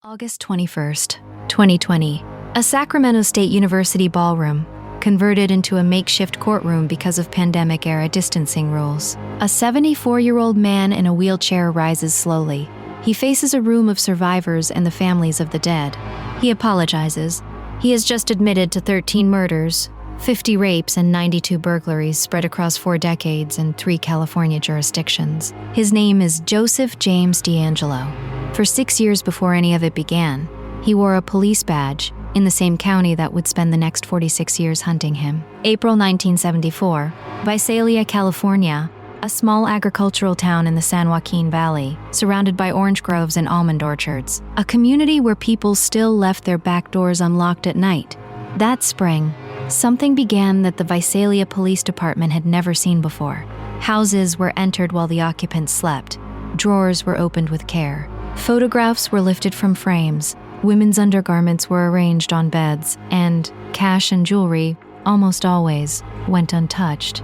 August 21st, 2020. A Sacramento State University ballroom, converted into a makeshift courtroom because of pandemic-era distancing rules. A 74-year-old man in a wheelchair rises slowly. He faces a room of survivors and the families of the dead. He apologizes. He has just admitted to 13 murders, 50 rapes, and 92 burglaries spread across 4 decades in 3 California jurisdictions. His name is Joseph James D'Angelo. For 6 years before any of it began, he wore a police badge in the same county that would spend the next 46 years hunting him. April 1974, Visalia, California, a small agricultural town in the San Joaquin Valley, surrounded by orange groves and almond orchards. A community where people still left their back doors unlocked at night. That spring, something began that the Visalia Police Department had never seen before. Houses were entered while the occupants slept. Drawers were opened with care. Photographs were lifted from frames. Women's undergarments were arranged on beds, and cash and jewelry, almost always, went untouched.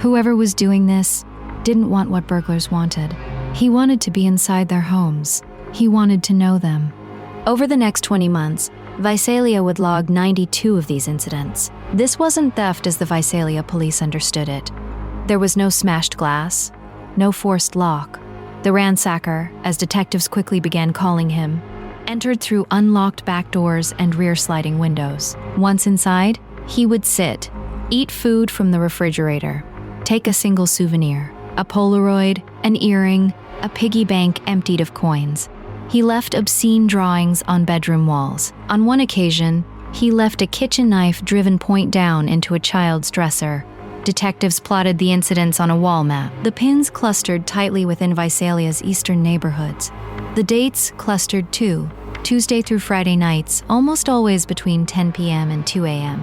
Whoever was doing this didn't want what burglars wanted. He wanted to be inside their homes. He wanted to know them. Over the next 20 months, Visalia would log 92 of these incidents. This wasn't theft as the Visalia police understood it. There was no smashed glass, no forced lock. The Ransacker, as detectives quickly began calling him, entered through unlocked back doors and rear sliding windows. Once inside, he would sit, eat food from the refrigerator, take a single souvenir, a Polaroid, an earring, a piggy bank emptied of coins. He left obscene drawings on bedroom walls. On one occasion, he left a kitchen knife driven point down into a child's dresser. Detectives plotted the incidents on a wall map. The pins clustered tightly within Visalia's eastern neighborhoods. The dates clustered too, Tuesday through Friday nights, almost always between 10 p.m. and 2 a.m.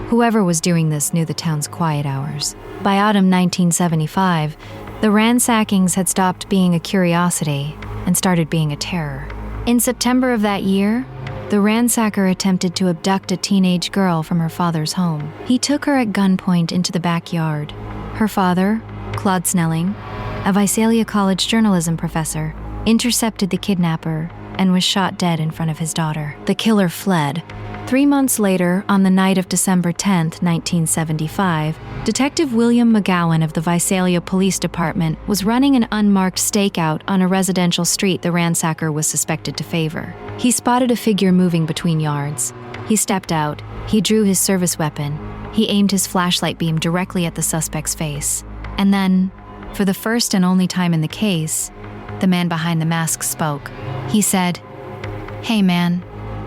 Whoever was doing this knew the town's quiet hours. By autumn 1975, the ransackings had stopped being a curiosity and started being a terror. In September of that year, the ransacker attempted to abduct a teenage girl from her father's home. He took her at gunpoint into the backyard. Her father, Claude Snelling, a Visalia College journalism professor, intercepted the kidnapper and was shot dead in front of his daughter. The killer fled. 3 months later, on the night of December 10, 1975, Detective William McGowan of the Visalia Police Department was running an unmarked stakeout on a residential street the ransacker was suspected to favor. He spotted a figure moving between yards. He stepped out. He drew his service weapon. He aimed his flashlight beam directly at the suspect's face. And then, for the first and only time in the case, the man behind the mask spoke. He said, "Hey man,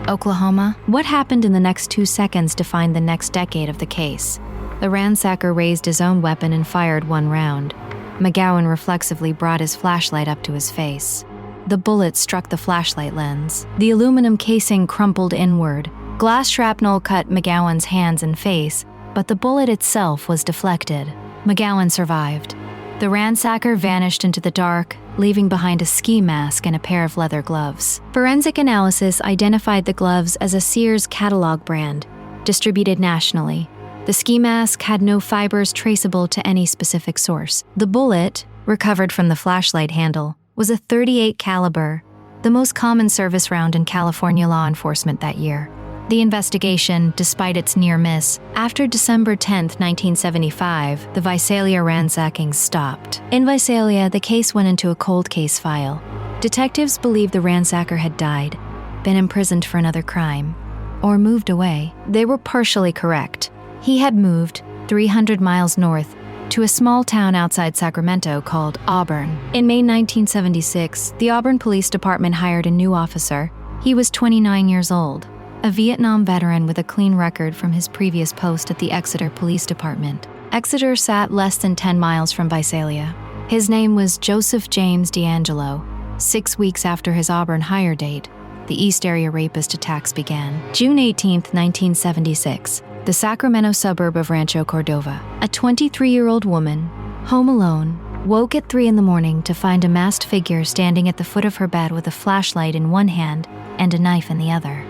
Oklahoma?" What happened in the next 2 seconds defined the next decade of the case. The ransacker raised his own weapon and fired 1 round. McGowan reflexively brought his flashlight up to his face. The bullet struck the flashlight lens. The aluminum casing crumpled inward. Glass shrapnel cut McGowan's hands and face, but the bullet itself was deflected. McGowan survived. The ransacker vanished into the dark, leaving behind a ski mask and a pair of leather gloves. Forensic analysis identified the gloves as a Sears catalog brand, distributed nationally. The ski mask had no fibers traceable to any specific source. The bullet, recovered from the flashlight handle, was a .38 caliber, the most common service round in California law enforcement that year. The investigation, despite its near miss, after December 10, 1975, the Visalia ransackings stopped. In Visalia, the case went into a cold case file. Detectives believed the ransacker had died, been imprisoned for another crime, or moved away. They were partially correct. He had moved 300 miles north to a small town outside Sacramento called Auburn. In May 1976, the Auburn Police Department hired a new officer. He was 29 years old, a Vietnam veteran with a clean record from his previous post at the Exeter Police Department. Exeter sat less than 10 miles from Visalia. His name was Joseph James D'Angelo. 6 weeks after his Auburn hire date, the East Area Rapist attacks began. June 18, 1976. The Sacramento suburb of Rancho, Cordova. A 23-year-old woman, home alone, woke at 3 a.m. to find a masked figure standing at the foot of her bed with a flashlight in one hand and a knife in the other.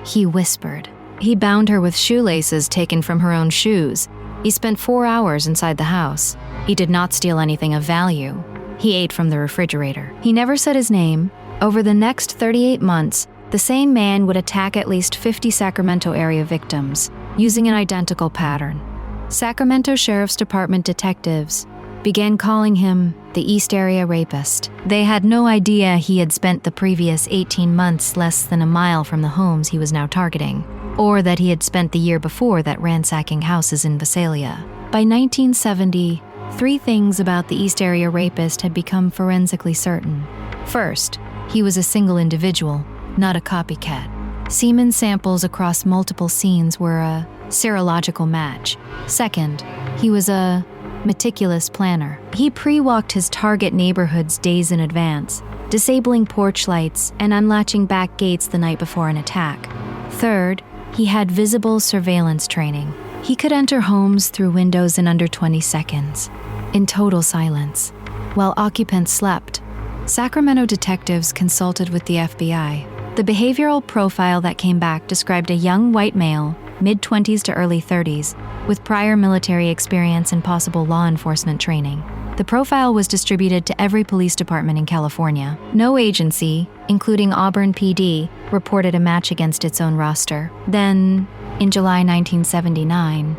He whispered. He bound her with shoelaces taken from her own shoes. He spent 4 hours inside the house. He did not steal anything of value. He ate from the refrigerator. He never said his name. Over the next 38 months, the same man would attack at least 50 Sacramento area victims, using an identical pattern. Sacramento Sheriff's Department detectives began calling him the East Area Rapist. They had no idea he had spent the previous 18 months less than a mile from the homes he was now targeting, or that he had spent the year before that ransacking houses in Visalia. By 1970, 3 things about the East Area Rapist had become forensically certain. First, he was a single individual, not a copycat. Semen samples across multiple scenes were a serological match. Second, he was a meticulous planner. He pre-walked his target neighborhoods days in advance, disabling porch lights and unlatching back gates the night before an attack. Third, he had visible surveillance training. He could enter homes through windows in under 20 seconds, in total silence, while occupants slept. Sacramento detectives consulted with the FBI. The behavioral profile that came back described a young white male, mid-20s to early 30s, with prior military experience and possible law enforcement training. The profile was distributed to every police department in California. No agency, including Auburn PD, reported a match against its own roster. Then, in July 1979,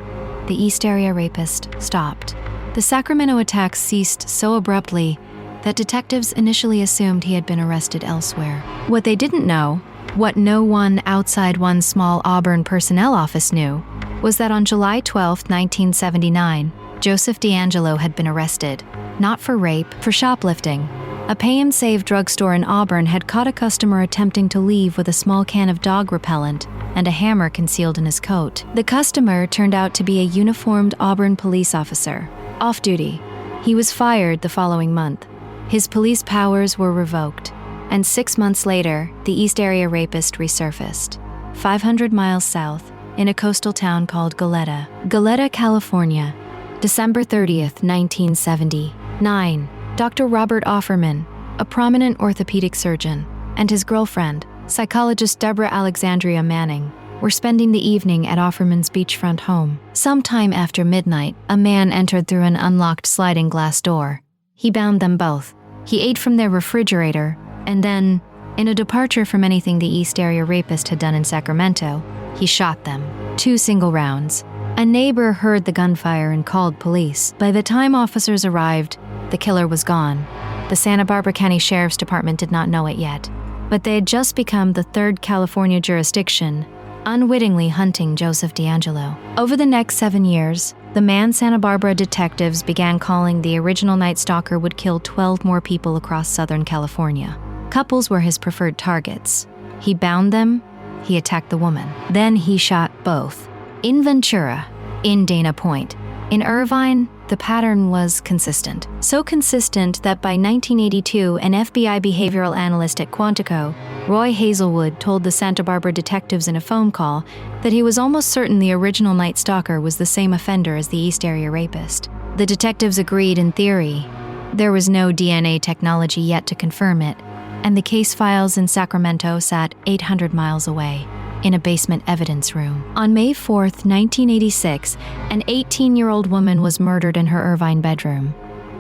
the East Area Rapist stopped. The Sacramento attacks ceased so abruptly that detectives initially assumed he had been arrested elsewhere. What they didn't know, what no one outside one small Auburn personnel office knew, was that on July 12, 1979, Joseph D'Angelo had been arrested, not for rape, for shoplifting. A pay-and-save drugstore in Auburn had caught a customer attempting to leave with a small can of dog repellent and a hammer concealed in his coat. The customer turned out to be a uniformed Auburn police officer, off-duty. He was fired the following month. His police powers were revoked, and 6 months later, the East Area Rapist resurfaced, 500 miles south, in a coastal town called Goleta. Goleta, California, December 30th, 1979. Dr. Robert Offerman, a prominent orthopedic surgeon, and his girlfriend, psychologist Deborah Alexandria Manning, were spending the evening at Offerman's beachfront home. Sometime after midnight, a man entered through an unlocked sliding glass door. He bound them both. He ate from their refrigerator, and then, in a departure from anything the East Area Rapist had done in Sacramento, he shot them. 2 single rounds. A neighbor heard the gunfire and called police. By the time officers arrived, the killer was gone. The Santa Barbara County Sheriff's Department did not know it yet, but they had just become the 3rd California jurisdiction, unwittingly hunting Joseph D'Angelo. Over the next 7 years, the man Santa Barbara detectives began calling the original Night Stalker would kill 12 more people across Southern California. Couples were his preferred targets. He bound them, he attacked the woman. Then he shot both. In Ventura, in Dana Point, in Irvine, the pattern was consistent. So consistent that by 1982, an FBI behavioral analyst at Quantico, Roy Hazelwood, told the Santa Barbara detectives in a phone call that he was almost certain the original Night Stalker was the same offender as the East Area Rapist. The detectives agreed in theory. There was no DNA technology yet to confirm it, and the case files in Sacramento sat 800 miles away, in a basement evidence room. On May 4th, 1986, an 18-year-old woman was murdered in her Irvine bedroom.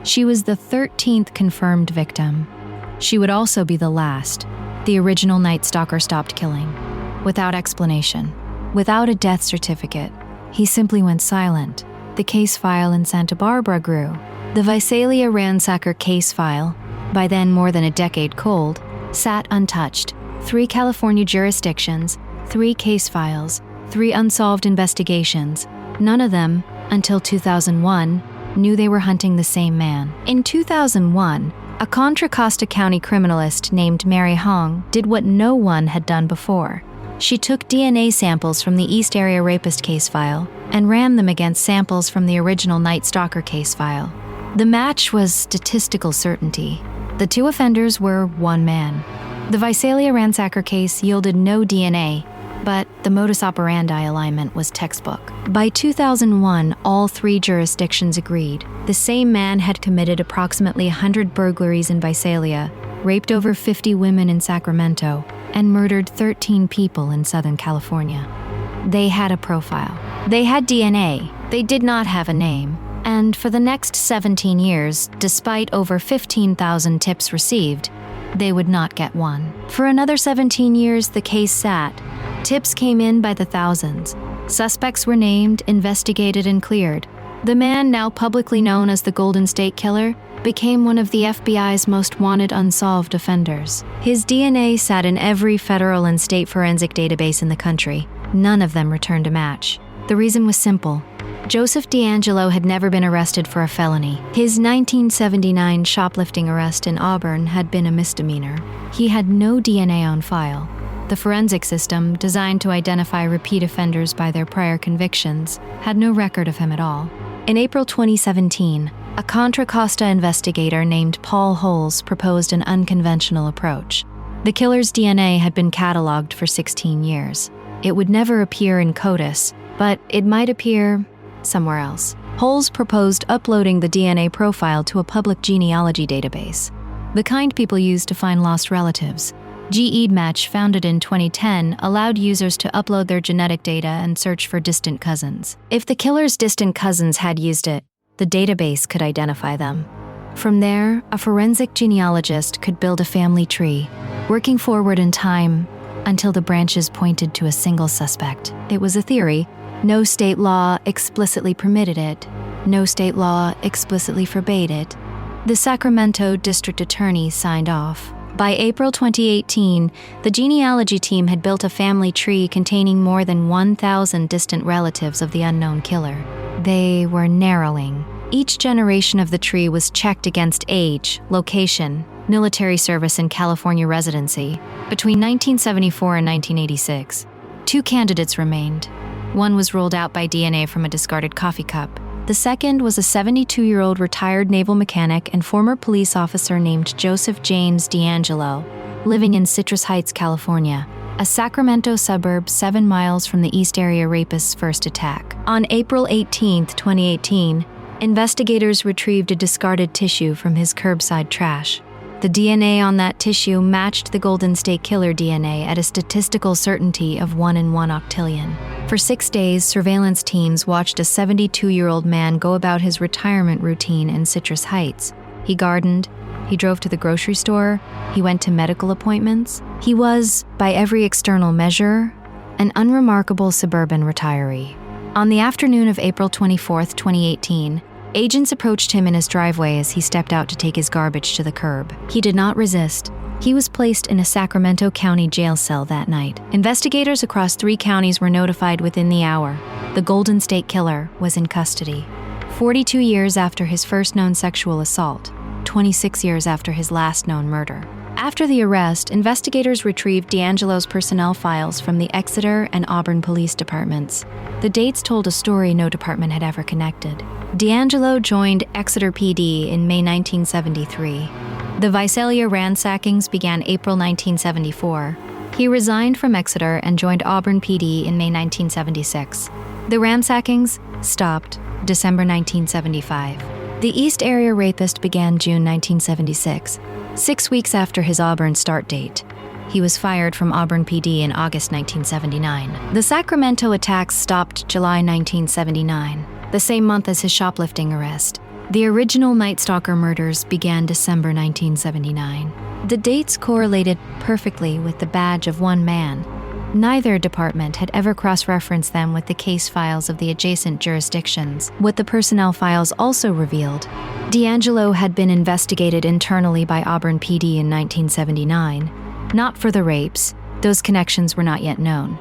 She was the 13th confirmed victim. She would also be the last. The original Night Stalker stopped killing, without explanation, without a death certificate. He simply went silent. The case file in Santa Barbara grew. The Visalia Ransacker case file, by then more than a decade cold, sat untouched. 3 California jurisdictions, 3 case files, 3 unsolved investigations. None of them, until 2001, knew they were hunting the same man. In 2001, a Contra Costa County criminalist named Mary Hong did what no one had done before. She took DNA samples from the East Area Rapist case file and ran them against samples from the original Night Stalker case file. The match was statistical certainty. The 2 offenders were one man. The Visalia Ransacker case yielded no DNA, but the modus operandi alignment was textbook. By 2001, all 3 jurisdictions agreed. The same man had committed approximately 100 burglaries in Visalia, raped over 50 women in Sacramento, and murdered 13 people in Southern California. They had a profile. They had DNA. They did not have a name. And for the next 17 years, despite over 15,000 tips received, they would not get one. For another 17 years, the case sat. Tips came in by the thousands. Suspects were named, investigated, and cleared. The man, now publicly known as the Golden State Killer, became one of the FBI's most wanted unsolved offenders. His DNA sat in every federal and state forensic database in the country. None of them returned a match. The reason was simple. Joseph DeAngelo had never been arrested for a felony. His 1979 shoplifting arrest in Auburn had been a misdemeanor. He had no DNA on file. The forensic system, designed to identify repeat offenders by their prior convictions, had no record of him at all. In April 2017, a Contra Costa investigator named Paul Holes proposed an unconventional approach. The killer's DNA had been cataloged for 16 years. It would never appear in CODIS, but it might appear somewhere else. Holes proposed uploading the DNA profile to a public genealogy database, the kind people use to find lost relatives. GEDmatch, founded in 2010, allowed users to upload their genetic data and search for distant cousins. If the killer's distant cousins had used it, the database could identify them. From there, a forensic genealogist could build a family tree, working forward in time until the branches pointed to a single suspect. It was a theory. No state law explicitly permitted it. No state law explicitly forbade it. The Sacramento district attorney signed off. By April 2018, the genealogy team had built a family tree containing more than 1,000 distant relatives of the unknown killer. They were narrowing. Each generation of the tree was checked against age, location, military service, and California residency. Between 1974 and 1986, 2 candidates remained. One was ruled out by DNA from a discarded coffee cup. The second was a 72-year-old retired naval mechanic and former police officer named Joseph James DeAngelo, living in Citrus Heights, California, a Sacramento suburb 7 miles from the East Area Rapist's first attack. On April 18, 2018, investigators retrieved a discarded tissue from his curbside trash. The DNA on that tissue matched the Golden State Killer DNA at a statistical certainty of 1 in 1 octillion. For 6 days, surveillance teams watched a 72-year-old man go about his retirement routine in Citrus Heights. He gardened, he drove to the grocery store, he went to medical appointments. He was, by every external measure, an unremarkable suburban retiree. On the afternoon of April 24, 2018, agents approached him in his driveway as he stepped out to take his garbage to the curb. He did not resist. He was placed in a Sacramento County jail cell that night. Investigators across 3 counties were notified within the hour. The Golden State Killer was in custody. 42 years after his first known sexual assault, 26 years after his last known murder. After the arrest, investigators retrieved DeAngelo's personnel files from the Exeter and Auburn police departments. The dates told a story no department had ever connected. DeAngelo joined Exeter PD in May 1973. The Visalia ransackings began April 1974. He resigned from Exeter and joined Auburn PD in May 1976. The ransackings stopped December 1975. The East Area Rapist began June 1976, 6 weeks after his Auburn start date. He was fired from Auburn PD in August 1979. The Sacramento attacks stopped July 1979, the same month as his shoplifting arrest. The original Night Stalker murders began December 1979. The dates correlated perfectly with the badge of one man. Neither department had ever cross-referenced them with the case files of the adjacent jurisdictions. What the personnel files also revealed, DeAngelo had been investigated internally by Auburn PD in 1979, not for the rapes, those connections were not yet known,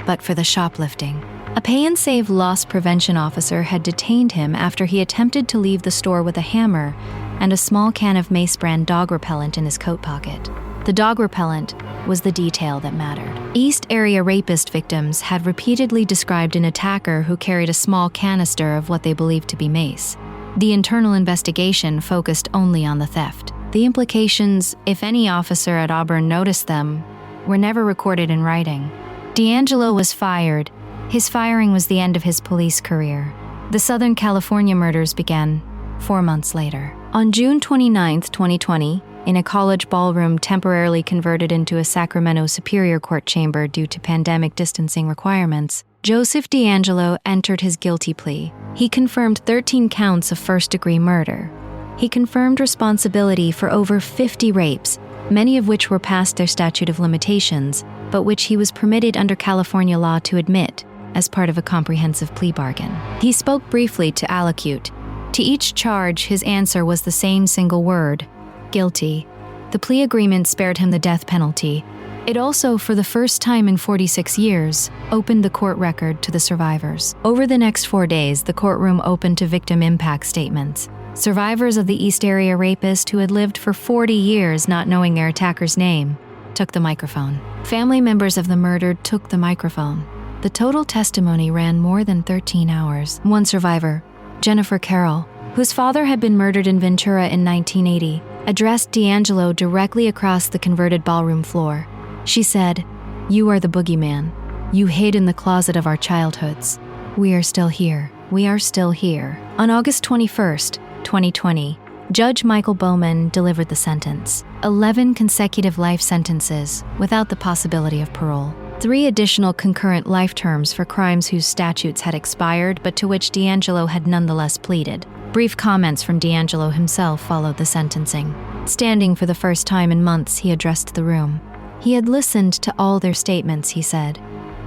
but for the shoplifting. A pay-and-save loss prevention officer had detained him after he attempted to leave the store with a hammer and a small can of Mace brand dog repellent in his coat pocket. The dog repellent was the detail that mattered. East Area Rapist victims had repeatedly described an attacker who carried a small canister of what they believed to be mace. The internal investigation focused only on the theft. The implications, if any officer at Auburn noticed them, were never recorded in writing. DeAngelo was fired. His firing was the end of his police career. The Southern California murders began 4 months later. On June 29, 2020, in a college ballroom temporarily converted into a Sacramento Superior Court chamber due to pandemic distancing requirements, Joseph DeAngelo entered his guilty plea. He confirmed 13 counts of first-degree murder. He confirmed responsibility for over 50 rapes, many of which were past their statute of limitations, but which he was permitted under California law to admit as part of a comprehensive plea bargain. He spoke briefly to allocute. To each charge, his answer was the same single word: guilty. The plea agreement spared him the death penalty. It also, for the first time in 46 years, opened the court record to the survivors. Over the next 4 days, the courtroom opened to victim impact statements. Survivors of the East Area rapist who had lived for 40 years not knowing their attacker's name took the microphone. Family members of the murdered took the microphone. The total testimony ran more than 13 hours. One survivor, Jennifer Carroll, whose father had been murdered in Ventura in 1980, addressed D'Angelo directly across the converted ballroom floor. She said, "You are the boogeyman. You hid in the closet of our childhoods. We are still here. We are still here." On August 21st, 2020, Judge Michael Bowman delivered the sentence. 11 consecutive life sentences without the possibility of parole. 3 additional concurrent life terms for crimes whose statutes had expired but to which D'Angelo had nonetheless pleaded. Brief comments from D'Angelo himself followed the sentencing. Standing for the first time in months, he addressed the room. He had listened to all their statements, he said.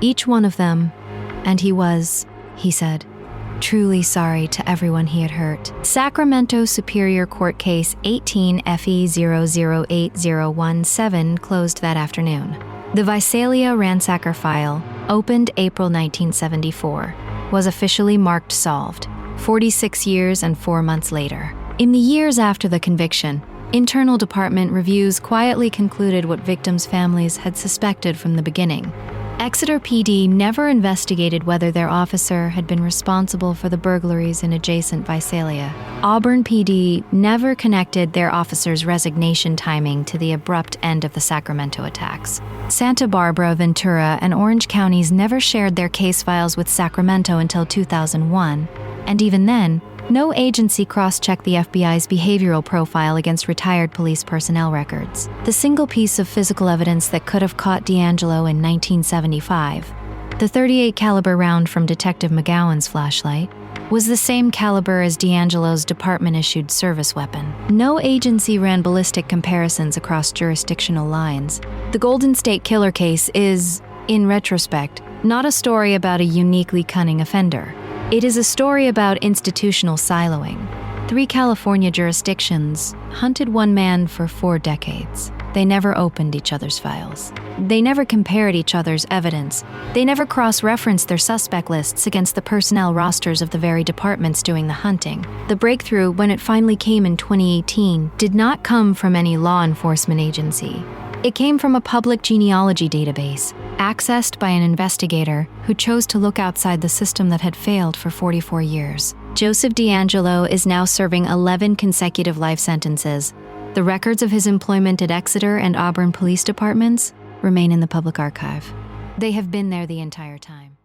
Each one of them, and he was, he said, truly sorry to everyone he had hurt. Sacramento Superior Court Case 18 FE008017 closed that afternoon. The Visalia Ransacker file, opened April 1974, was officially marked solved, 46 years and 4 months later. In the years after the conviction, internal department reviews quietly concluded what victims' families had suspected from the beginning. Exeter PD never investigated whether their officer had been responsible for the burglaries in adjacent Visalia. Auburn PD never connected their officer's resignation timing to the abrupt end of the Sacramento attacks. Santa Barbara, Ventura, and Orange counties never shared their case files with Sacramento until 2001, and even then, no agency cross-checked the FBI's behavioral profile against retired police personnel records. The single piece of physical evidence that could have caught D'Angelo in 1975, the .38 caliber round from Detective McGowan's flashlight, was the same caliber as D'Angelo's department-issued service weapon. No agency ran ballistic comparisons across jurisdictional lines. The Golden State Killer case is, in retrospect, not a story about a uniquely cunning offender. It is a story about institutional siloing. 3 California jurisdictions hunted one man for 4 decades. They never opened each other's files. They never compared each other's evidence. They never cross-referenced their suspect lists against the personnel rosters of the very departments doing the hunting. The breakthrough, when it finally came in 2018, did not come from any law enforcement agency. It came from a public genealogy database, accessed by an investigator who chose to look outside the system that had failed for 44 years. Joseph D'Angelo is now serving 11 consecutive life sentences. The records of his employment at Exeter and Auburn police departments remain in the public archive. They have been there the entire time.